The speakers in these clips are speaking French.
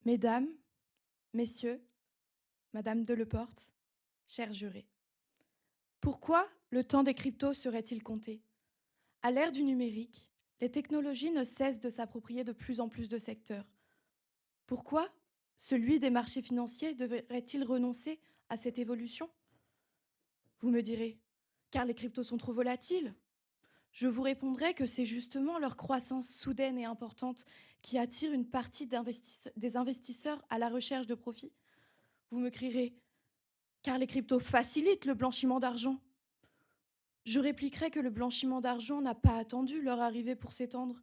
Mesdames, Messieurs, Madame Deleporte, chers jurés, pourquoi le temps des cryptos serait-il compté? À l'ère du numérique, les technologies ne cessent de s'approprier de plus en plus de secteurs. Pourquoi celui des marchés financiers devrait-il renoncer à cette évolution? Vous me direz, car les cryptos sont trop volatiles. Je vous répondrai que c'est justement leur croissance soudaine et importante qui attire une partie des investisseurs à la recherche de profits. Vous me crierez, car les cryptos facilitent le blanchiment d'argent. Je répliquerai que le blanchiment d'argent n'a pas attendu leur arrivée pour s'étendre,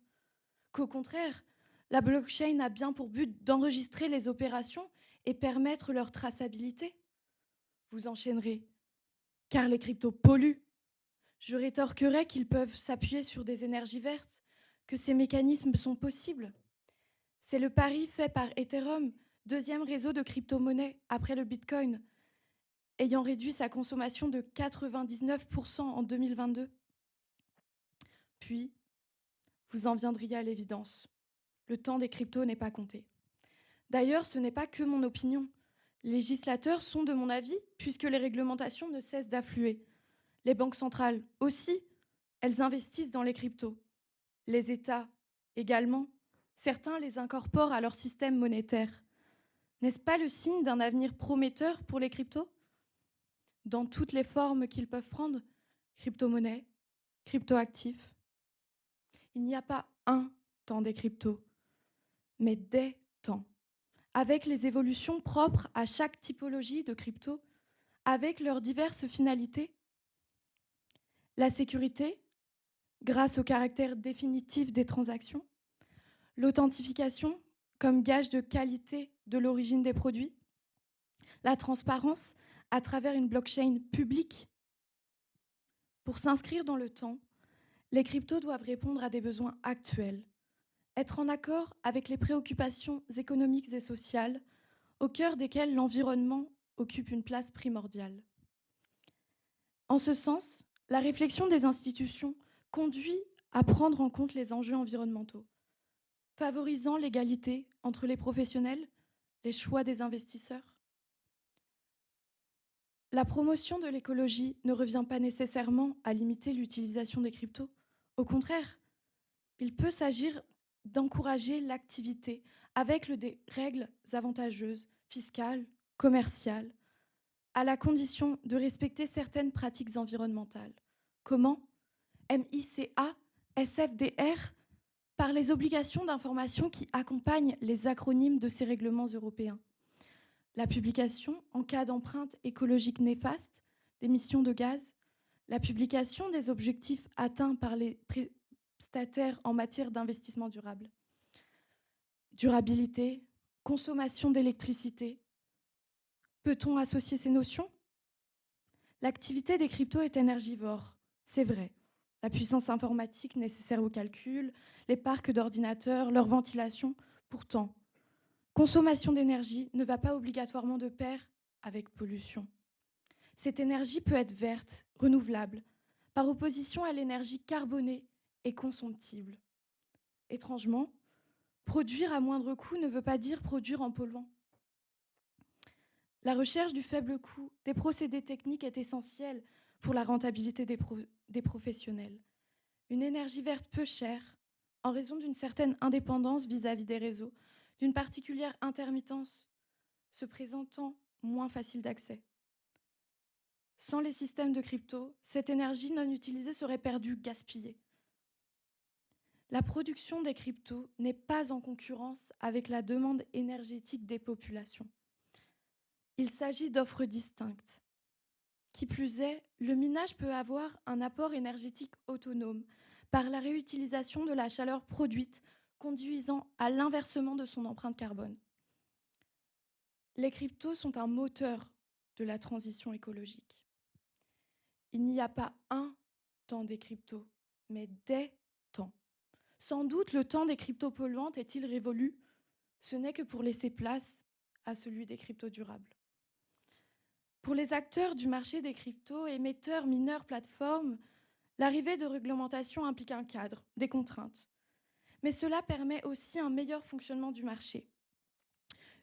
qu'au contraire, la blockchain a bien pour but d'enregistrer les opérations et permettre leur traçabilité. Vous enchaînerez, car les cryptos polluent. Je rétorquerai qu'ils peuvent s'appuyer sur des énergies vertes, que ces mécanismes sont possibles. C'est le pari fait par Ethereum, deuxième réseau de crypto-monnaies après le Bitcoin, ayant réduit sa consommation de 99% en 2022. Puis, vous en viendriez à l'évidence. Le temps des cryptos n'est pas compté. D'ailleurs, ce n'est pas que mon opinion. Les législateurs sont de mon avis, puisque les réglementations ne cessent d'affluer. Les banques centrales aussi, elles investissent dans les cryptos. Les États également. Certains les incorporent à leur système monétaire. N'est-ce pas le signe d'un avenir prometteur pour les cryptos? Dans toutes les formes qu'ils peuvent prendre, crypto-monnaie, crypto-actifs. Il n'y a pas un temps des cryptos, mais des temps, avec les évolutions propres à chaque typologie de crypto, avec leurs diverses finalités. La sécurité, grâce au caractère définitif des transactions, l'authentification comme gage de qualité de l'origine des produits, la transparence à travers une blockchain publique. Pour s'inscrire dans le temps, les cryptos doivent répondre à des besoins actuels, être en accord avec les préoccupations économiques et sociales, au cœur desquelles l'environnement occupe une place primordiale. En ce sens, la réflexion des institutions conduit à prendre en compte les enjeux environnementaux, favorisant l'égalité entre les professionnels, les choix des investisseurs. La promotion de l'écologie ne revient pas nécessairement à limiter l'utilisation des cryptos. Au contraire, il peut s'agir d'encourager l'activité avec des règles avantageuses, fiscales, commerciales, à la condition de respecter certaines pratiques environnementales. Comment? MICA, SFDR, par les obligations d'information qui accompagnent les acronymes de ces règlements européens. La publication, en cas d'empreinte écologique néfaste, d'émissions de gaz, la publication des objectifs atteints par les prestataires en matière d'investissement durable. Durabilité, consommation d'électricité. Peut-on associer ces notions? L'activité des cryptos est énergivore, c'est vrai. La puissance informatique nécessaire au calcul, les parcs d'ordinateurs, leur ventilation. Pourtant, consommation d'énergie ne va pas obligatoirement de pair avec pollution. Cette énergie peut être verte, renouvelable, par opposition à l'énergie carbonée et consomptible. Étrangement, produire à moindre coût ne veut pas dire produire en polluant. La recherche du faible coût des procédés techniques est essentielle pour la rentabilité des professionnels. Une énergie verte peu chère, en raison d'une certaine indépendance vis-à-vis des réseaux, d'une particulière intermittence, se présentant moins facile d'accès. Sans les systèmes de crypto, cette énergie non utilisée serait perdue, gaspillée. La production des cryptos n'est pas en concurrence avec la demande énergétique des populations. Il s'agit d'offres distinctes. Qui plus est, le minage peut avoir un apport énergétique autonome par la réutilisation de la chaleur produite, conduisant à l'inversement de son empreinte carbone. Les cryptos sont un moteur de la transition écologique. Il n'y a pas un temps des cryptos, mais des temps. Sans doute le temps des cryptos polluantes est-il révolu. Ce n'est que pour laisser place à celui des cryptos durables. Pour les acteurs du marché des cryptos, émetteurs, mineurs, plateformes, l'arrivée de réglementations implique un cadre, des contraintes. Mais cela permet aussi un meilleur fonctionnement du marché.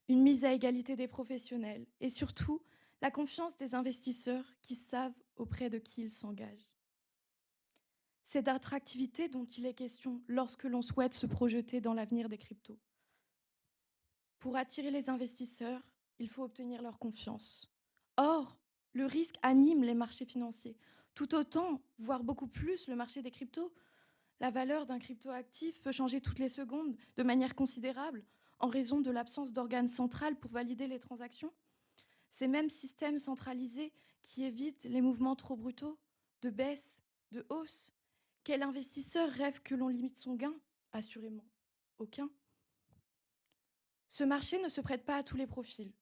une mise à égalité des professionnels et surtout la confiance des investisseurs qui savent auprès de qui ils s'engagent. C'est d'attractivité dont il est question lorsque l'on souhaite se projeter dans l'avenir des cryptos. Pour attirer les investisseurs, il faut obtenir leur confiance. Or, le risque anime les marchés financiers, tout autant, voire beaucoup plus, le marché des cryptos. La valeur d'un cryptoactif peut changer toutes les secondes de manière considérable en raison de l'absence d'organes central pour valider les transactions. Ces mêmes systèmes centralisés qui évitent les mouvements trop brutaux, de baisse, de hausse. Quel investisseur rêve que l'on limite son gain? Assurément, aucun. Ce marché ne se prête pas à tous les profils.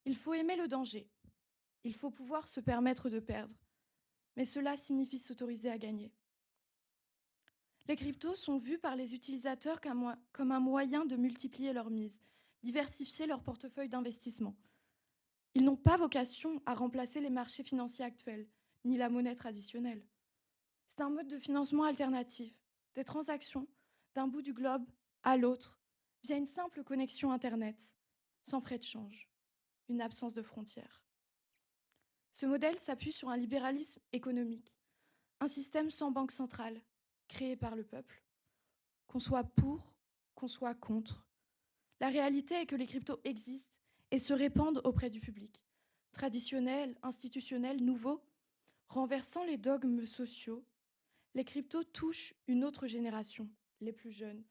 Il faut aimer le danger. Il faut pouvoir se permettre de perdre. Mais cela signifie s'autoriser à gagner. Les cryptos sont vus par les utilisateurs comme un moyen de multiplier leurs mises, diversifier leur portefeuille d'investissement. Ils n'ont pas vocation à remplacer les marchés financiers actuels, ni la monnaie traditionnelle. C'est un mode de financement alternatif, des transactions d'un bout du globe à l'autre, via une simple connexion Internet, sans frais de change, une absence de frontières. Ce modèle s'appuie sur un libéralisme économique, un système sans banque centrale, créé par le peuple. Qu'on soit pour, qu'on soit contre. La réalité est que les cryptos existent et se répandent auprès du public, traditionnels, institutionnels, nouveaux, renversant les dogmes sociaux. Les cryptos touchent une autre génération, les plus jeunes,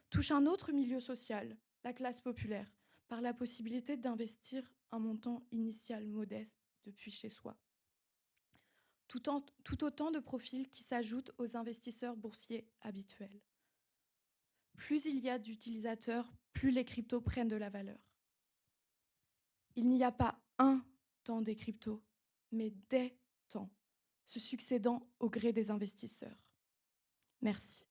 touchent un autre milieu social, la classe populaire, par la possibilité d'investir un montant initial modeste depuis chez soi. Tout autant de profils qui s'ajoutent aux investisseurs boursiers habituels. Plus il y a d'utilisateurs, plus les cryptos prennent de la valeur. Il n'y a pas un temps des cryptos, mais des temps, se succédant au gré des investisseurs. Merci.